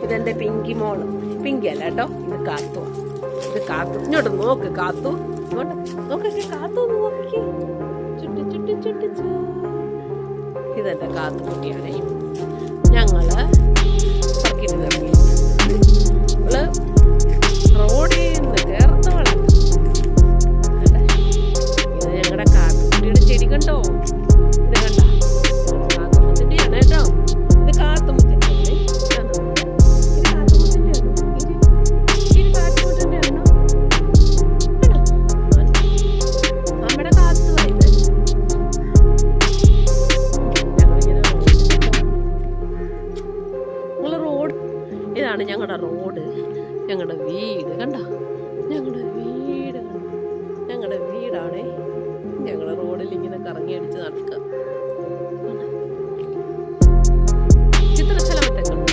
ഇതെന്റെ പിങ്കി മോള്. പിങ്കി അല്ല കേട്ടോ, ഇത് കാത്തു. ഇത് കാത്തു. ഇങ്ങോട്ട് നോക്ക് കാത്തു. ഇങ്ങോട്ട് നോക്കി കാത്തു നോക്കി. ചുട്ടി ചുട്ടി ചുട്ടിച്ചു. ഇതെന്റെ കാത്തുകുട്ടിയാണ്. ഞങ്ങള് സർക്കിട്ട് ഇറങ്ങി. ഇവള് റോഡിൽ നിന്ന് കേർത്തോളാം. ഇത് ഞങ്ങളുടെ കാത്തുകുട്ടിയുടെ ചെടി കണ്ടോ? ഇത് കണ്ട കാത്തുമുത്തിന്റെയാണ് കേട്ടോ. ഇത് കാത്തുമുത്തിന്റെയാണ്. ഇതാണ് ഞങ്ങളുടെ റോഡ്, ഞങ്ങളുടെ വീട് കണ്ട. ഞങ്ങളുടെ വീടാണ്. ഞങ്ങളുടെ റോഡിൽ ഇങ്ങനെ കറങ്ങി അടിച്ച് നടക്കുക. ചിത്രശലഭത്തെ കണ്ടു.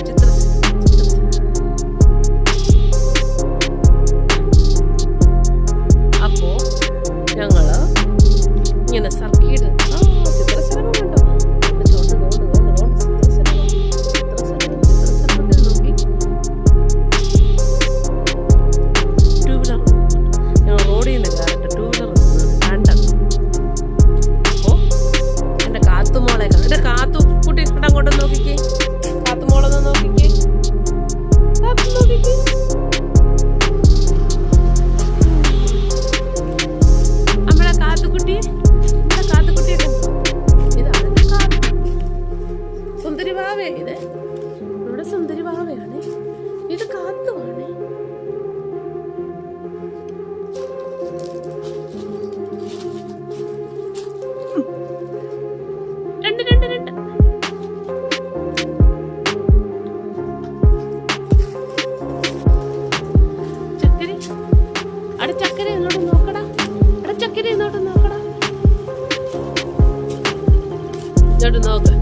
അപ്പോ ഞങ്ങള് ഇങ്ങനെ സർക്കിട്ട് ചിത്രശലഭം കണ്ടോ? കാത്തുകുട്ടി അങ്ങോട്ട് നോക്കിക്കേ. കാത്തുമോളൊന്ന് നോക്കിക്കേ. നമ്മുടെ കാത്തുകുട്ടി. ഇതാണ് സുന്ദരി വാവേ. ഇത് ഇവിടെ സുന്ദരി വാവയാണ്. ഇത് കാത്തുവാണ്. രണ്ട് ചക്കര. അവിടെ ചക്കര ഇങ്ങോട്ട് നോക്കടാ. ഇങ്ങോട്ട് നോക്ക്.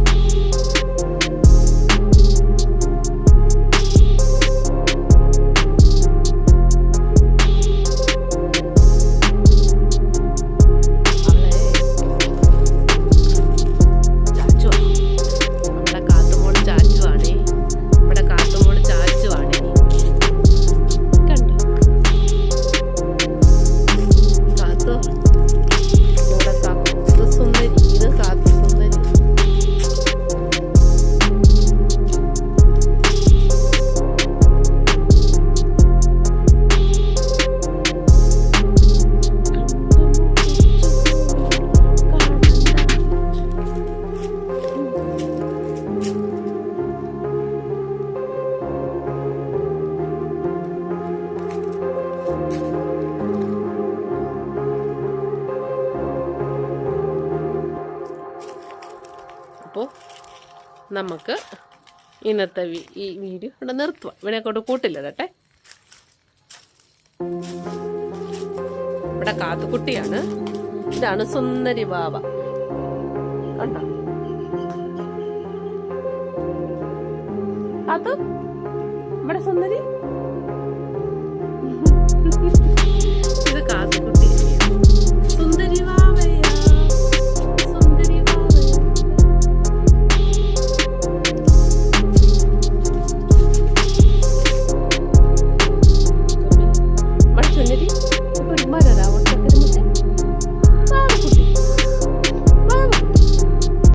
അപ്പോൾ നമുക്ക് ഇന്നത്തെ ഈ വീഡിയോ ഇവിടെ നിർത്തുക. ഇവനെ കൊണ്ട് കൂട്ടില്ല കേട്ടെ. ഇവിടെ കാത്തുകുട്ടിയാണ്. ഇതാണ് സുന്ദരി വാവ. കണ്ടോ കാത്തു? ഇവിടെ സുന്ദരി